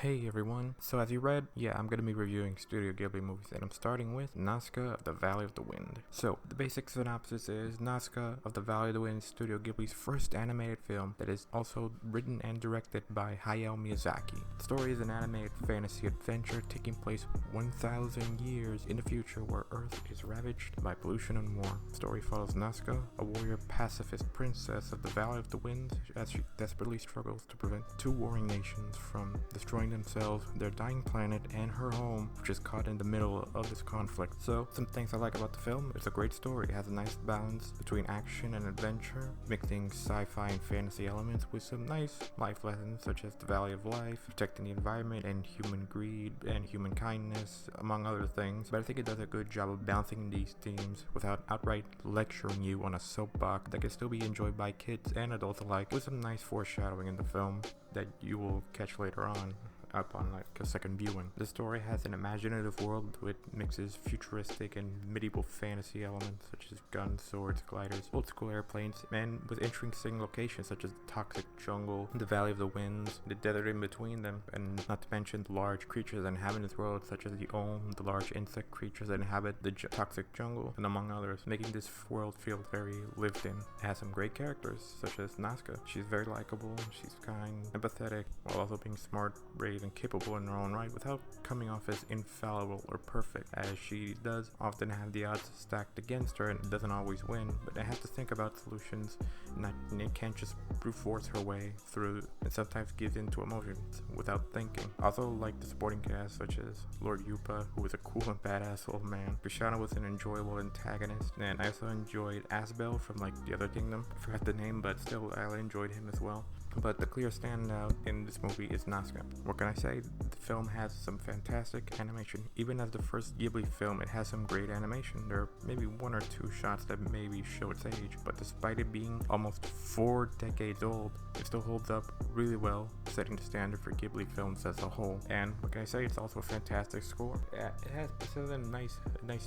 Hey everyone, so as you read, I'm going to be reviewing Studio Ghibli movies, and I'm starting with Nausicaa of the Valley of the Wind. So, the basic synopsis is Nausicaa of the Valley of the Wind is Studio Ghibli's first animated film that is also written and directed by Hayao Miyazaki. The story is an animated fantasy adventure taking place 1,000 years in the future where Earth is ravaged by pollution and war. The story follows Nausicaa, a warrior pacifist princess of the Valley of the Wind, as she desperately struggles to prevent two warring nations from destroying themselves, their dying planet, and her home, which is caught in the middle of this conflict. So, some things I like about the film: it's a great story. It has a nice balance between action and adventure, mixing sci-fi and fantasy elements with some nice life lessons such as the value of life, protecting the environment, and human greed and human kindness, among other things. But I think it does a good job of balancing these themes without outright lecturing you on a soapbox that can still be enjoyed by kids and adults alike, with some nice foreshadowing in the film that you will catch later on upon a second viewing. The story has an imaginative world which mixes futuristic and medieval fantasy elements such as guns, swords, gliders, old school airplanes, and with interesting locations such as the toxic jungle, the Valley of the Winds, the desert in between them, and not to mention the large creatures that inhabit this world such as the Ohm, the large insect creatures that inhabit the toxic jungle, and among others, making this world feel very lived in. It has some great characters such as Nausicaa. She's very likable, she's kind, empathetic, while also being smart, brave, and capable in her own right without coming off as infallible or perfect, as she does often have the odds stacked against her and doesn't always win, but it has to think about solutions, and it can't just brute force her way through, and sometimes gives in to emotions without thinking. Also like the supporting cast such as Lord Yupa, who was a cool and badass old man. Krishana was an enjoyable antagonist, and I also enjoyed Asbel from the other kingdom. I forgot the name, but still I enjoyed him as well. But the clear standout in this movie is Nausicaa. What can I say? The film has some fantastic animation. Even as the first Ghibli film, it has some great animation. There are maybe one or two shots that maybe show its age, but despite it being almost 4 decades old, it still holds up really well, setting the standard for Ghibli films as a whole. And what can I say? It's also a fantastic score. It has a nice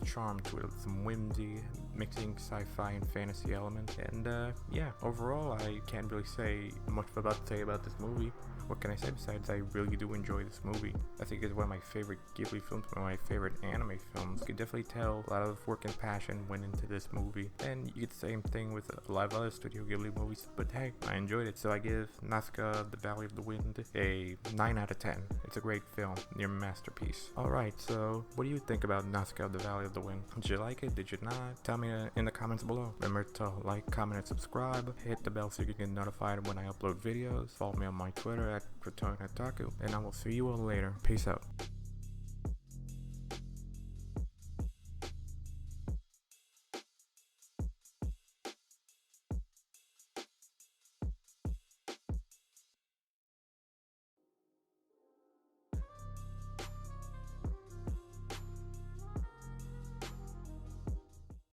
charm to it, some whimsy, mixing sci-fi and fantasy elements. And overall, I can't really say much about to say about this movie. What can I say besides I really do enjoy this movie? I think it's one of my favorite Ghibli films, one of my favorite anime films. You can definitely tell a lot of work and passion went into this movie, and you get the same thing with a lot of other Studio Ghibli movies, but hey, I enjoyed it. So I give Nausicaa the Valley of the Wind a 9 out of 10. It's a great film, near masterpiece. Alright, so what do you think about Nausicaa the Valley of the Wind? Did you like it? Did you not? Tell me in the comments below. Remember to like, comment, and subscribe. Hit the bell so you can get notified when I upload videos. Follow me on my Twitter at Kratoinataku, and I will see you all later. Peace out.